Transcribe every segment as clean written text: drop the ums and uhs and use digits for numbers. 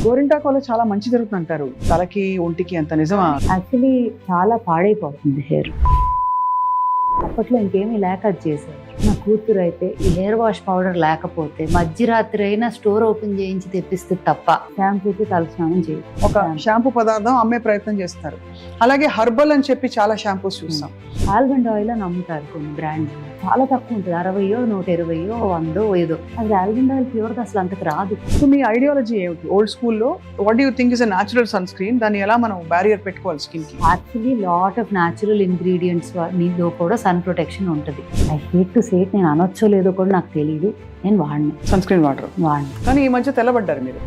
గోరింటాకు వల్ల చాలా మంచి జరుగుతుంది అంటారు, తలకి ఒంటికి, అంత నిజమా? యాక్చువల్లీ చాలా పాడైపోతుంది హెయిర్. అప్పట్లో ఇంకేమీ లేక అది చేశారు. నా కూతురు అయితే ఈ హెయిర్ వాష్ పౌడర్ లేకపోతే మధ్యరాత్రి అయినా స్టోర్ ఓపెన్ చేయించి తెప్పిస్తే తప్ప షాంపూకి తలస్నానం చేయదు. ఒక షాంపూ పదార్థం అమ్మే ప్రయత్నం చేస్తారు. అలాగే హర్బల్ అని చెప్పి చాలా షాంపూస్ చూస్తాం. ఆల్మండ్ ఆయిల్ అని అమ్ముతారు కొన్ని బ్రాండ్స్, చాలా తక్కువ ఉంటుంది, 60, 120, 100, ఏదో. అది ఆల్మండ్ ఆయిల్ ప్యూర్ అసలు అంతకు రాదు. సో మీ ఐడియాలజీ ఏమిటి? ఓల్డ్ స్కూల్లో what you think is a natural sunscreen, దాన్ని ఎలా మనం బ్యారియర్ పెట్టుకోవాలి స్కిన్ కి? Actually lot of natural ingredients నీలో కూడా సన్ ప్రొటెక్షన్ ఉంటుంది. I hate to say it, నేను అనొచ్చో లేదో కూడా నాకు తెలియదు, నేను వాడిని సన్ స్క్రీన్ వాటర్ వాడిని. కానీ ఈ మధ్య తెల్లబడ్డారు మీరు.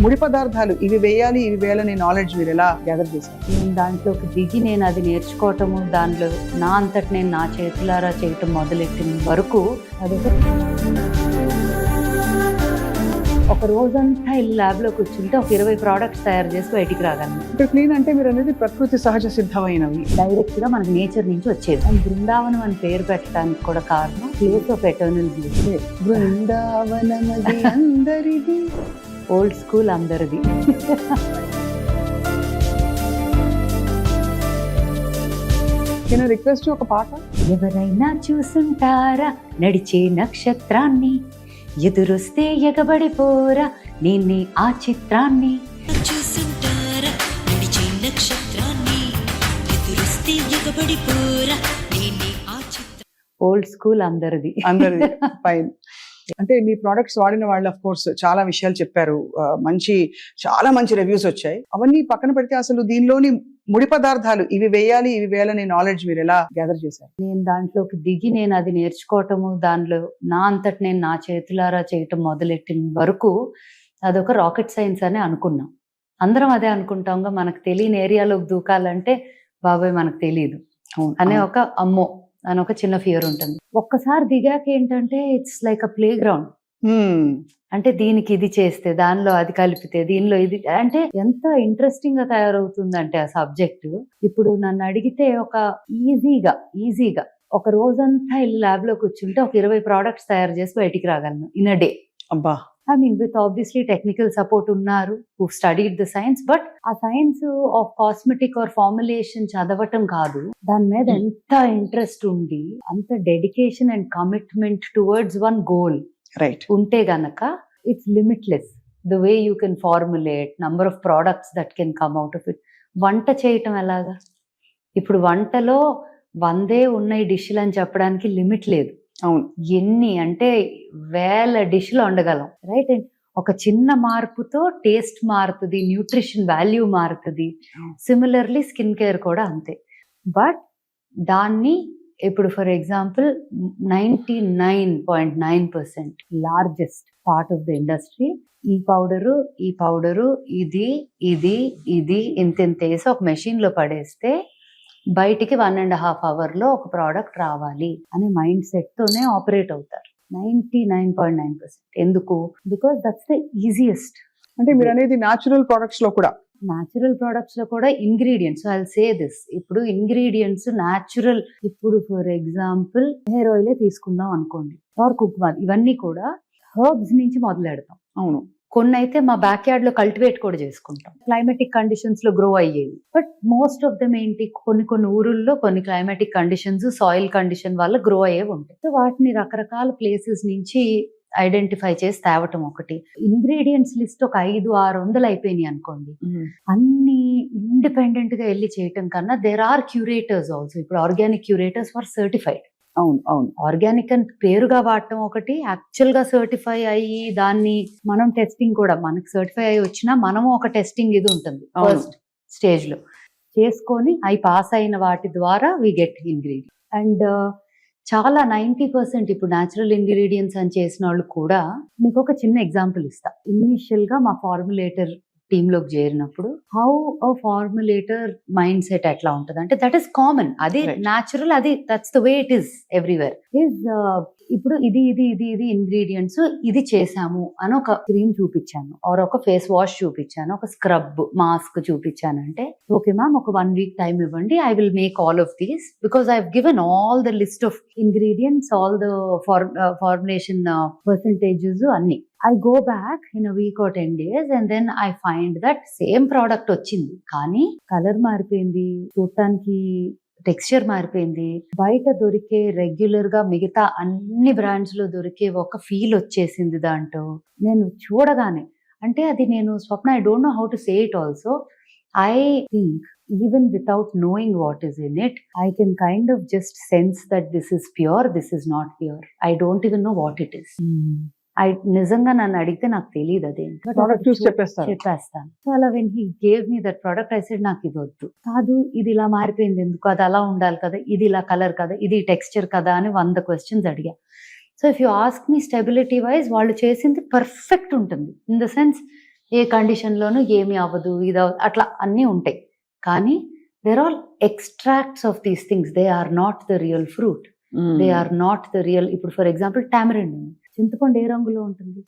ముడి పదార్థాలు ఇవి వేయాలి, ఇవి వేయాలని నాలెడ్జ్ మీరు ఎలా గ్యాదర్ చేశారు? నేను దాంట్లోకి దిగి నేను అది నేర్చుకోవటము, దాంట్లో నా అంతటి నేను నా చేతులారా చేయటం మొదలెట్టిన వరకు ఒక రోజంతా ఇల్లు ల్యాబ్లో కూర్చుంటే ఒక 20 ప్రోడక్ట్స్ తయారు చేసి బయటికి రాగలను. ఇప్పుడు క్లీన్ అంటే మీరు అనేది ప్రకృతి సహజ సిద్ధమైనవి, డైరెక్ట్ గా మనకి నేచర్ నుంచి వచ్చేది. అండ్ బృందావనం అని పేరు పెట్టడానికి కూడా కారణం ప్లేస్ ఆఫ్ ఎటర్నల్ బ్లిస్. బృందావనమది అందరిది, ఓల్డ్ స్కూల్ అందరిది. రిక్వెస్ట్ ఒక పాట. ఎవరైనా చూసుంటారా నడిచే నక్షత్రాన్ని, ఎదురొస్తే ఎగబడిపోరా నేనే ఆ చిత్రాన్ని. చూసుంటారా నడిచే నక్షత్రాన్ని, ఎదురొస్తే ఎగబడిపోరా నేనే ఆ చిత్రం. ఓల్డ్ స్కూల్ అందరిది. అందరిది ఫైన్. అంటే మీ ప్రోడక్ట్స్ వాడిన వాళ్ళు ఆఫ్ కోర్స్ చాలా విషయాలు చెప్పారు, చాలా మంచి రివ్యూస్ వచ్చాయి. అవన్నీ పక్కన పెడితే అసలు దీనిలోని ముడి పదార్థాలు ఇవి వేయాలి, ఇవి వేయాలని నాలెడ్జ్ మీరు ఎలా గ్యాదర్ చేశారు? నేను దాంట్లోకి దిగి నేను అది నేర్చుకోవటము, దానిలో నా అంతటి నేను నా చేతులారా చేయటం మొదలెట్టిన వరకు అదొక రాకెట్ సైన్స్ అని అనుకున్నాం. అందరం అదే అనుకుంటాంగా, మనకు తెలియని ఏరియాలోకి దూకాలంటే బాబాయ్ మనకు తెలియదు అనే ఒక అమ్మో అని ఒక చిన్న ఫియర్ ఉంటుంది. ఒక్కసారి దిగాక ఏంటంటే it's like a play ground. అంటే దీనికి ఇది చేస్తే, దానిలో అది కలిపితే, దీనిలో ఇది, అంటే ఎంత ఇంట్రెస్టింగ్ గా తయారవుతుందంటే ఆ సబ్జెక్ట్. ఇప్పుడు నన్ను అడిగితే ఒక ఈజీగా ఒక రోజంతా ఇల్లు ల్యాబ్ లో కూర్చుంటే ఒక 20 ప్రోడక్ట్స్ తయారు చేసి బయటికి రాగలను ఇన్ అ డే. అబ్బా. I mean, with obviously technical support unnaru who studied the science, but a science of cosmetic or formulation చదవటం కాదు, దాని మీద ఎంత ఇంట్రెస్ట్ ఉండి అంత dedication and commitment towards one goal right ఉంటే గనక it's limitless the way you can formulate, number of products that can come out of it. వంట చేయటం ఎలాగా? ఇప్పుడు వంటలో 100 ఉన్నాయి డిష్లు అని చెప్పడానికి లిమిట్ లేదు. అవును, ఎన్ని అంటే 1000 డిష్లు వండగలం, రైట్? అండ్ ఒక చిన్న మార్పుతో టేస్ట్ మారుతుంది, న్యూట్రిషన్ వాల్యూ మారుతుంది. సిమిలర్లీ స్కిన్ కేర్ కూడా అంతే. బట్ దాన్ని ఇప్పుడు for example 99.9% largest part of the industry ఈ పౌడరు ఇది ఇంత వేసి ఒక మెషిన్ లో పడేస్తే బయటికి 1.5 hours లో ఒక ప్రోడక్ట్ రావాలి అనే మైండ్ సెట్ తోనే ఆపరేట్ అవుతారు 99.9%. ఎందుకు? Because that's the easiest. అంటే మీరు అనేది న్యాచురల్ ప్రొడక్ట్స్ లో కూడా ingredients, I will say this, ఇప్పుడు ఇంగ్రీడియంట్స్ న్యాచురల్. ఇప్పుడు ఫర్ ఎగ్జాంపుల్ హెయిర్ ఆయిలే తీసుకుందాం అనుకోండి, ఆర్ కుక్మార్, ఇవన్నీ కూడా హర్బ్స్ నుంచి మొదలెడతాం. అవును, కొన్ని అయితే మా బ్యాక్ యార్డ్ లో కల్టివేట్ కూడా చేసుకుంటాం, క్లైమాటిక్ కండిషన్స్ లో గ్రో అయ్యేవి. బట్ మోస్ట్ ఆఫ్ దమ్ ఏంటి, కొన్ని ఊరుల్లో కొన్ని క్లైమాటిక్ కండిషన్స్, సాయిల్ కండిషన్ వల్ల గ్రో అయ్యేవి ఉంటాయి. సో వాటిని రకరకాల ప్లేసెస్ నుంచి ఐడెంటిఫై చేసి తేవటం ఒకటి. ఇంగ్రీడియంట్స్ లిస్ట్ ఒక 500-600 అయిపోయినాయి అనుకోండి, అన్ని ఇండిపెండెంట్ గా వెళ్ళి చేయటం కన్నా దేర్ ఆర్ క్యూరేటర్స్ ఆల్సో. ఇప్పుడు ఆర్గానిక్ క్యూరేటర్స్ ఫర్ సర్టిఫైడ్. అవును, ఆర్గానిక్ అని పేరుగా వాడటం ఒకటి, యాక్చువల్ గా సర్టిఫై అయ్యి దాన్ని మనం టెస్టింగ్ కూడా, మనకి సర్టిఫై అయ్యి వచ్చినా మనము ఒక టెస్టింగ్ ఇది ఉంటుంది ఫస్ట్ స్టేజ్ లో చేసుకొని అవి పాస్ అయిన వాటి ద్వారా వి గెట్ ఇంగ్రీడియంట్. అండ్ చాలా 90% ఇప్పుడు న్యాచురల్ ఇంగ్రీడియంట్స్ అని చేసిన వాళ్ళు కూడా, మీకు ఒక చిన్న ఎగ్జాంపుల్ ఇస్తా. ఇనిషియల్ గా మా ఫార్ములేటర్ టీమ్ లోకి చేరినప్పుడు హౌ అ ఫార్ములేటర్ మైండ్ సెట్ ఎట్లా ఉంటుంది అంటే, దట్ ఈస్ కామన్, అది న్యాచురల్, అది that's the way it is everywhere. Is ఇప్పుడు ఇది ఇంగ్రీడియంట్స్ ఇది చేసాము అని ఒక క్రీమ్ చూపించాను, ఆర్ ఒక ఫేస్ వాష్ చూపించాను, ఒక స్క్రబ్ మాస్క్ చూపించాను అంటే ఓకే మ్యామ్ ఒక 1 week టైం ఇవ్వండి, I will make all of these because I have given all the list of ingredients, all the formulation percentages అన్ని. I go back in a week or 10 days and then I find that same product వచ్చింది, కానీ colour మారిపోయింది, చూడటానికి texture మారిపోయింది, బయట దొరికే regular గా మిగతా అన్ని బ్రాండ్స్ లో దొరికే ఒక ఫీల్ వచ్చేసింది దాంట్లో. నేను చూడగానే అంటే అది నేను Swapna, I don't know how to say it also. I think even without knowing what is in it, I can kind of just sense that this is pure, this is not pure. I don't even know what it is. నిజంగా నన్ను అడిగితే నాకు తెలియదు అదేంటి, చెప్పేస్తాను. So అలా when he gave me that product I said నాకు ఇది వద్దు, కాదు ఇది ఇలా మారిపోయింది ఎందుకు, అది అలా ఉండాలి కదా, ఇది ఇలా కలర్ కదా, ఇది టెక్స్చర్ కదా అని 100 questions అడిగా. So if you ask me stability wise వాళ్ళు చేసింది పర్ఫెక్ట్ ఉంటుంది, ఇన్ ద సెన్స్ ఏ కండిషన్ లోనూ ఏమి అవ్వదు, ఇది అట్లా అన్నీ ఉంటాయి. కానీ they're all extracts of these things, they are not the real fruit, they are not the real. ఇప్పుడు ఫర్ ఎగ్జాంపుల్ టామరిన్, చింతపండు ఏ రంగులో ఉంటుంది,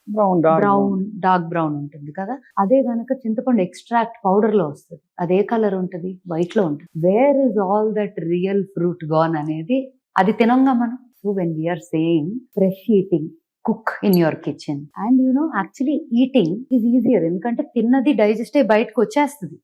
డార్క్ బ్రౌన్ ఉంటుంది కదా, అదే గనక చింతపండు ఎక్స్ట్రాక్ట్ పౌడర్ లో వస్తుంది, అదే కలర్ ఉంటుంది, వైట్ లో ఉంటుంది. Where is all that real fruit gone అనేది అది తినంగా మనం. So when we're saying fresh eating, cook in your kitchen and actually eating is easier, ఎందుకంటే తిన్నది డైజెస్ట్ అయ్యి బయటకు వచ్చేస్తుంది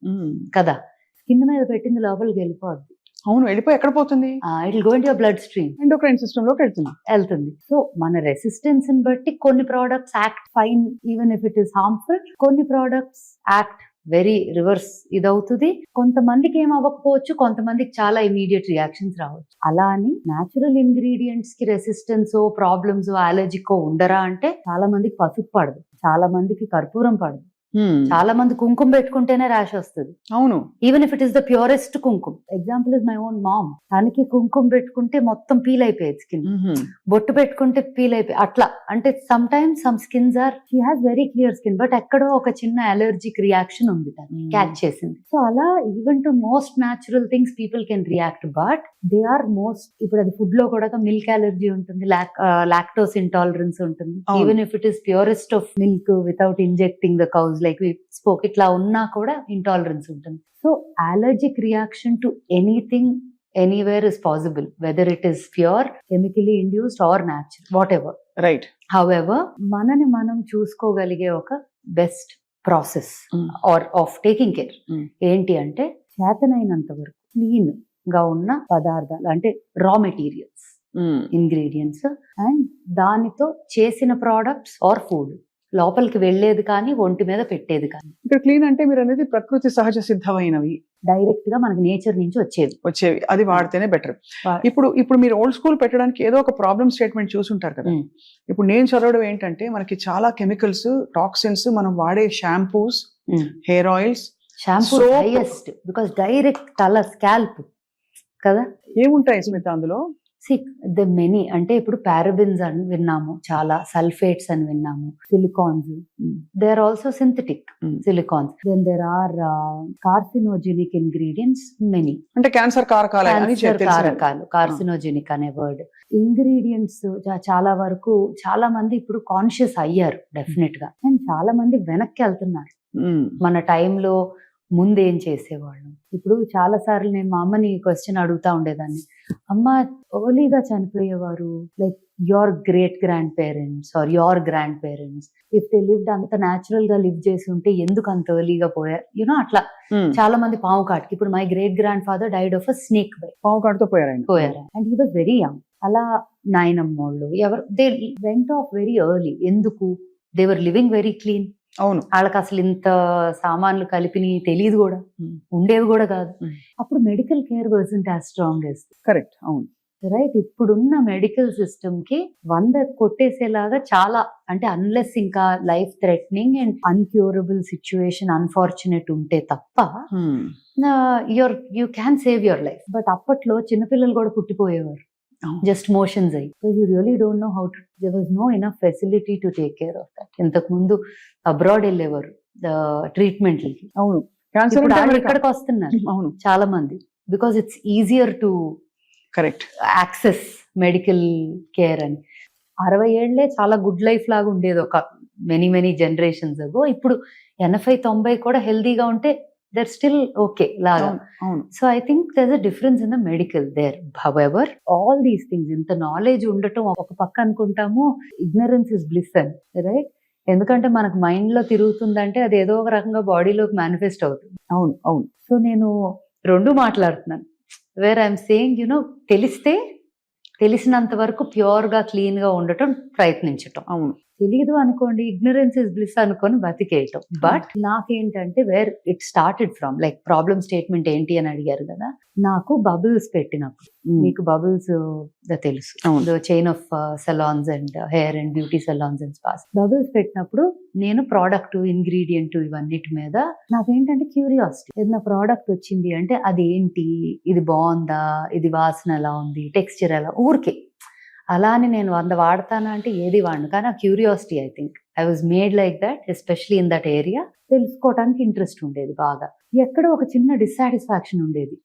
కదా, స్కిన్ మీద పెట్టింది లోపలికి వెళ్ళిపోద్ది. అవును, వెళ్ళిపోయి ఎక్కడ పోతుంది, it will go into your blood stream, endocrine system లోకి వెళ్తుంది. సో మన రెసిస్టెన్స్ ని బట్టి కొన్ని products act fine even if it is harmful, కొన్ని ప్రోడక్ట్స్ యాక్ట్ వెరీ రివర్స్ ఇదవుతుంది. కొంతమందికి ఏం అవ్వకపోవచ్చు, కొంతమందికి చాలా ఇమీడియట్ రియాక్షన్స్ రావచ్చు. అలా అని న్యాచురల్ ఇంగ్రీడియంట్స్ కి రెసిస్టెన్స్ ప్రాబ్లమ్స్ అలర్జికో ఉండరా అంటే చాలా మందికి పసుపు పడదు, చాలా మందికి కర్పూరం పడదు, చాలా మంది కుంకుమ పెట్టుకుంటేనే ర్యాష్ వస్తుంది. అవును, even if it is the purest kumkuma. Example is my own mom, తనకి కుంకుమ పెట్టుకుంటే మొత్తం పీల్ అయిపోయేది స్కిన్, బొట్టు పెట్టుకుంటే పీల్ అయిపోయి అట్లా. అంటే sometimes some skins are, she has very clear skin but ఎక్కడో ఒక చిన్న అలర్జిక్ రియాక్షన్ ఉంది, క్యాచ్ చేసింది. సో అలా even to most natural things people can react, but they are most, ఇప్పుడు అది ఫుడ్ లో కూడా మిల్క్ అలర్జీ ఉంటుంది, లాక్టోస్ ఇంటాలరెన్స్ ఉంటుంది, even if it is purest of milk without injecting the cows like we spoke, ఇట్లా ఉన్నా కూడా intolerance ఉంటుంది. So allergic reaction to anything anywhere is possible, whether it is pure, chemically induced or natural, whatever. Right. However మనని మనం చూసుకోగలిగే ఒక best process or of taking care ఏంటి అంటే, చేతనైనంత వరకు క్లీన్ గా ఉన్న పదార్థాలు, అంటే రా మెటీరియల్స్, ఇంగ్రీడియంట్స్ అండ్ దానితో చేసిన ప్రోడక్ట్స్ ఆర్ ఫుడ్, లోపలికి వెళ్లేది కానీ ఒంటి మీద పెట్టేది కానీ. ఇక్కడ క్లీన్ అంటే మీరు అనేది ప్రకృతి సహజ సిద్ధమైనవి, డైరెక్ట్ గా మనకి నేచర్ నుంచి వచ్చేవి, అది వాడితేనే బెటర్. ఇప్పుడు మీరు ఓల్డ్ స్కూల్ పెట్టడానికి ఏదో ఒక ప్రాబ్లమ్ స్టేట్మెంట్ చూసుంటారు కదా. ఇప్పుడు నేను చదవడం ఏంటంటే, మనకి చాలా కెమికల్స్, టాక్సిన్స్, మనం వాడే shampoos, hair oils, shampoo highest because direct తల స్కాల్ప్ కదా. ఏముంటాయి స్మిత అందులో? ద మెనీ, అంటే ఇప్పుడు పారాబిన్స్ అని విన్నాము, చాలా సల్ఫేట్స్ అని విన్నాము, silicones, they are also synthetic silicones, then there are carcinogenic ingredients many, అంటే క్యాన్సర్ కారకాలు, కార్సినోజెనిక్ అనే వర్డ్. ఇంగ్రీడియంట్స్ చాలా వరకు చాలా మంది ఇప్పుడు కాన్షియస్ అయ్యారు డెఫినెట్ గా, అండ్ చాలా మంది వెనక్కి వెళ్తున్నారు. మన టైంలో ముందేం చేసేవాళ్ళం. ఇప్పుడు చాలా సార్లు నేను మా అమ్మని క్వశ్చన్ అడుగుతా ఉండేదాన్ని, అమ్మ ఎర్లీగా చనిపోయేవారు, like your great grand parents or your grand parents, if they lived అంత న్యాచురల్ గా లివ్ చేసి ఉంటే ఎందుకు అంత ఎర్లీగా పోయారు, అట్లా చాలా మంది పాము కాటికి. ఇప్పుడు my great grand father died of a snake bite, పాము కాటుతో పోయారు and he was very young. అలా నాయనమ్మోళ్ళు ఎవరు, they went off very early. ఎందుకు? They were living very clean. అవును, వాళ్ళకి అసలు ఇంత సామాన్లు కలిపిని తెలియదు కూడా, ఉండేవి కూడా కాదు. అప్పుడు medical care wasn't as strong as. Correct. అవును, రైట్. ఇప్పుడున్న మెడికల్ సిస్టమ్ కి 100 కొట్టేసేలాగా చాలా, అంటే అన్లెస్ ఇంకా life threatening and incurable situation unfortunate ఉంటే తప్ప you can save your life. But అప్పట్లో చిన్నపిల్లలు కూడా పుట్టిపోయేవారు జస్ట్ మోషన్స్ అయ్యి. So you really don't know how to, there was no enough facility to take care of that. ఇంతకు ముందు abroad వెళ్ళేవారు ట్రీట్మెంట్లకి. అవును, ఇక్కడికి వస్తున్నారు అవును చాలా మంది, because it's easier to correct access medical care అని. 60 ఏళ్లే చాలా గుడ్ లైఫ్ లాగా ఉండేది ఒక మెనీ జనరేషన్స్ అగో. ఇప్పుడు 80-90 కూడా హెల్దీగా ఉంటే దర్ స్టిల్ ఓకే లాగా. అవును. So I think there a difference in the medical there. However all these things, ఇంత నాలెడ్జ్ ఉండటం ఒక పక్క అనుకుంటాము ఇగ్నరెన్స్ ఇస్ బ్లిస్ అని, రైట్? ఎందుకంటే మనకు మైండ్ లో తిరుగుతుందంటే అది ఏదో ఒక రకంగా బాడీలోకి మేనిఫెస్ట్ అవుతుంది. అవును. సో నేను రెండు మాట్లాడుతున్నాను. వేర్ ఐఎమ్ సేయింగ్ తెలిసినంత వరకు ప్యూర్ గా క్లీన్ గా ఉండటం ప్రయత్నించటం. అవును. తెలీదు అనుకోండి, ఇగ్నరెన్స్ ఇస్ బ్లిస్ అనుకొని బతికేయటం. బట్ నాకేంటంటే where it started from, like problem statement ఏంటి అని అడిగారు కదా, నాకు బబుల్స్ పెట్టినప్పుడు, మీకు బబుల్స్ తెలుసు, chain of salons and hair and beauty salons and spas. Bubbles పెట్టినప్పుడు నేను ప్రోడక్ట్ ఇంగ్రీడియంట్ ఇవన్నిటి మీద నాకేంటంటే క్యూరియాసిటీ. ఏదైనా ప్రోడక్ట్ వచ్చింది అంటే అది ఏంటి, ఇది బాగుందా, ఇది వాసన ఎలా ఉంది, టెక్స్చర్ ఎలా, ఊరికే అలా అని నేను 100 వాడతానా అంటే ఏది వాడను. కానీ ఆ curiosity, I think I was made like that, especially in that area. తెలుసుకోవడానికి ఇంట్రెస్ట్ ఉండేది బాగా. ఎక్కడో ఒక చిన్న డిస్సాటిస్ఫాక్షన్ ఉండేది,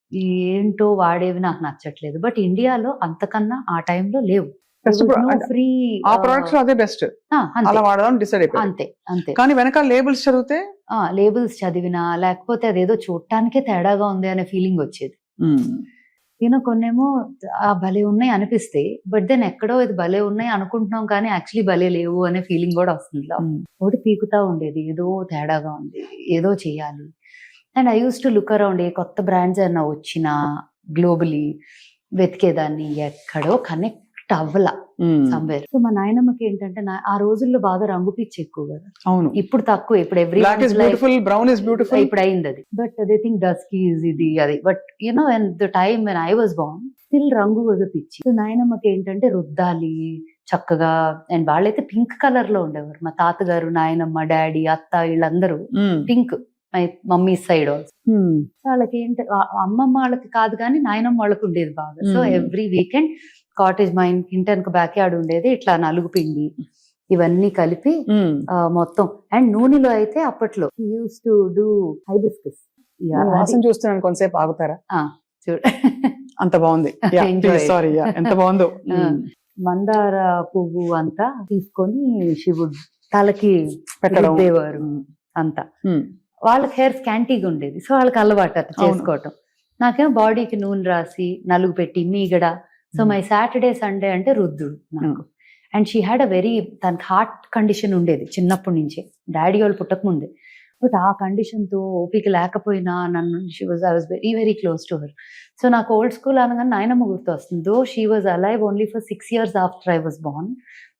ఏంటో వాడేవి నాకు నచ్చట్లేదు. బట్ ఇండియాలో అంతకన్నా ఆ టైంలో లేవు. ఫ్రీ ఆ ప్రొడక్ట్స్ అదే బెస్ట్, అలా వాడదాం డిసైడ్ అయిపోయింది. అంతే. కానీ వెనకాల లేబుల్స్ చదివితే, లేబుల్స్ చదివినా లేకపోతే అదేదో చూడటానికే తేడాగా ఉంది అనే ఫీలింగ్ వచ్చేది. కొన్నేమో భలే ఉన్నాయి అనిపిస్తాయి, బట్ దెన్ ఎక్కడో ఇది భలే ఉన్నాయి అనుకుంటున్నాం కానీ యాక్చువల్లీ భలే లేవు అనే ఫీలింగ్ కూడా వస్తుంది. ఒకటి పీకుతా ఉండేది, ఏదో తేడాగా ఉంది, ఏదో చేయాలి. And I use to look around, ఏ కొత్త బ్రాండ్స్ ఏమన్నా వచ్చినా గ్లోబలీ వెతికేదాన్ని, ఎక్కడో కనెక్ట్ అవ్వలా సమ్వేర్. సో మా నాయనమ్మకి ఏంటంటే ఆ రోజుల్లో బాగా రంగు పిచ్చి ఎక్కువ కదా. అవును. ఇప్పుడు తక్కువ, ఇప్పుడు ఇప్పుడు అయింది అది. But they think dusky is ఇది అది. But and the time when I was born still రంగు వాజ్ పిచ్చి. సో నాయనమ్మకి ఏంటంటే రుద్దాలి చక్కగా. అండ్ వాళ్ళైతే పింక్ కలర్ లో ఉండేవారు. మా తాతగారు, నాయనమ్మ, డాడీ, అత్త వీళ్ళందరూ pink. My mummy side also. వాళ్ళకి ఏంటి, అమ్మమ్మ వాళ్ళకి కాదు కానీ నాయనమ్మ వాళ్ళకి ఉండేది బాగా. సో ఎవ్రీ వీకెండ్ కాటేజ్, మా ఇంటి వెనక బ్యాక్ యార్డ్ ఉండేది, ఇట్లా నలుగు పిండి ఇవన్నీ కలిపి మొత్తం. అండ్ నూనెలో అయితే అప్పట్లో యూస్ టు డూ హైబిస్కస్. చూస్తున్నాను, కొంతసేపు ఆగుతారా? చూడ అంత బాగుంది. సారీ, ఎంత బాగుందో. మందార పువ్వు అంతా తీసుకొని శివుడు తలకి పెట్టేవారు అంతా. వాళ్ళకి హెయిర్ స్కాంటీగా ఉండేది, సో వాళ్ళకి అలవాటు అట్లా చేసుకోవటం. నాకేమో బాడీకి నూనె రాసి నలుగు పెట్టి మీగడ. సో మై సాటర్డే సండే అంటే రుద్దుడు నాకు. And she had a very, తనకి హార్ట్ కండిషన్ ఉండేది చిన్నప్పటి నుంచే, డాడీ వాళ్ళు పుట్టక ముందే. బట్ ఆ కండిషన్తో ఓపిక లేకపోయినా నన్ను I was very close to her. So నాకు ఓల్డ్ స్కూల్ అనగానే నాయనమ్మ గుర్తు వస్తుంది. Though she was alive only for 6 years after I was born.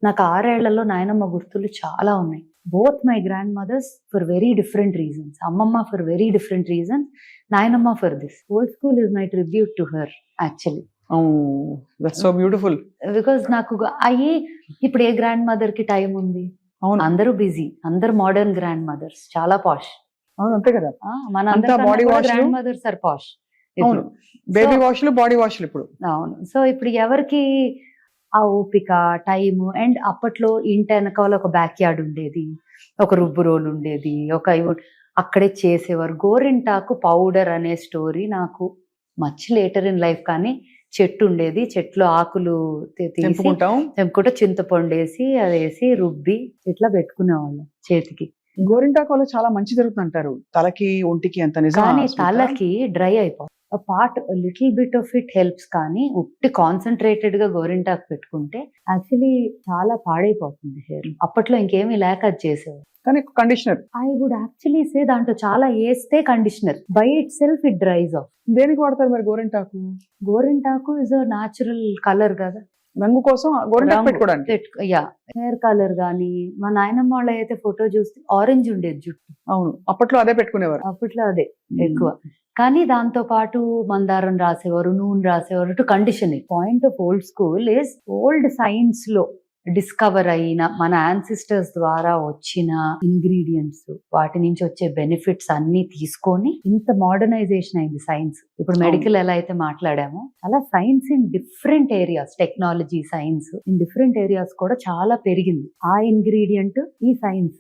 నాకు 6 ఏళ్లలో నాయనమ్మ గుర్తులు చాలా ఉన్నాయి. Both my grandmothers for very different reasons. అమ్మమ్మ ఫర్ వెరీ డిఫరెంట్ రీజన్స్, నాయనమ్మ for this. Old school is my tribute to her actually. That's so beautiful. Because నాకు ఇప్పుడు ఏ గ్రాండ్ మదర్ కి టైం ఉంది? అందరూ బిజీ, అందరు modern grand mothers, చాలా పాష్. అవును, అంతే కదా. మన గ్రాండ్ మదర్స్ ఆర్ పాష్. అవును, బేబీ వాష్లు, బాడీ వాష్లు ఇప్పుడు. అవును. సో ఇప్పుడు ఎవరికి ఆ ఓపిక, టైము. అండ్ అప్పట్లో ఇంటి వెనకాల ఒక బ్యాక్ యార్డ్ ఉండేది, ఒక రుబ్బు రోల్ ఉండేది, అక్కడే చేసేవారు. గోరింటాకు పౌడర్ అనే స్టోరీ నాకు మచ్ లేటర్ ఇన్ లైఫ్. కానీ చెట్టు ఉండేది, చెట్లు ఆకులు తెంపుకుంటా చింతపండు వేసి అది వేసి రుబ్బి ఇట్లా పెట్టుకునేవాళ్ళం చేతికి. గోరింటాకు వల్ల చాలా మంచి జరుగుతుంది అంటారు, తలకి ఒంటికి. అంత నిజం. కానీ తలకి డ్రై అయిపోతుంది. Part little bit of it helps, కానీ ఉట్టి కాన్సన్ట్రేటెడ్ గా గోరింటాకు పెట్టుకుంటే యాక్చువల్లీ చాలా పాడైపోతుంది హెయిర్. అప్పట్లో ఇంకేమీ లేక అది చేసేవారు. కానీ conditioner, I would actually say దాంట్లో చాలా వేస్తే conditioner by itself it dries off. దేనికి వాడతారు మరి గోరింటాకు? గోరింటాకు ఇస్ అ న్యాచురల్ కలర్ కదా, రంగు కోసం గోరింటాకు పెట్టుకోవడానికి. హెయిర్ కలర్ గానీ, మా నాయనమ్మ వాళ్ళ అయితే ఫోటో చూస్తే ఆరెంజ్ ఉండేది జుట్టు. అవును, అప్పట్లో అదే పెట్టుకునేవారు. అప్పట్లో అదే ఎక్కువ. కానీ దాంతో పాటు మందారం రాసేవారు, నూనె రాసేవారు to condition. Point of old school is old science లో డిస్కవర్ అయిన, మన యాన్సిస్టర్స్ ద్వారా వచ్చిన ఇంగ్రీడియంట్స్, వాటి నుంచి వచ్చే బెనిఫిట్స్ అన్ని తీసుకొని ఇంత మోడర్నైజేషన్ అయింది సైన్స్. ఇప్పుడు మెడికల్ ఎలా అయితే మాట్లాడామో అలా science in different areas, technology science in different areas కూడా చాలా పెరిగింది. ఆ ఇంగ్రీడియంట్ ఈ సైన్స్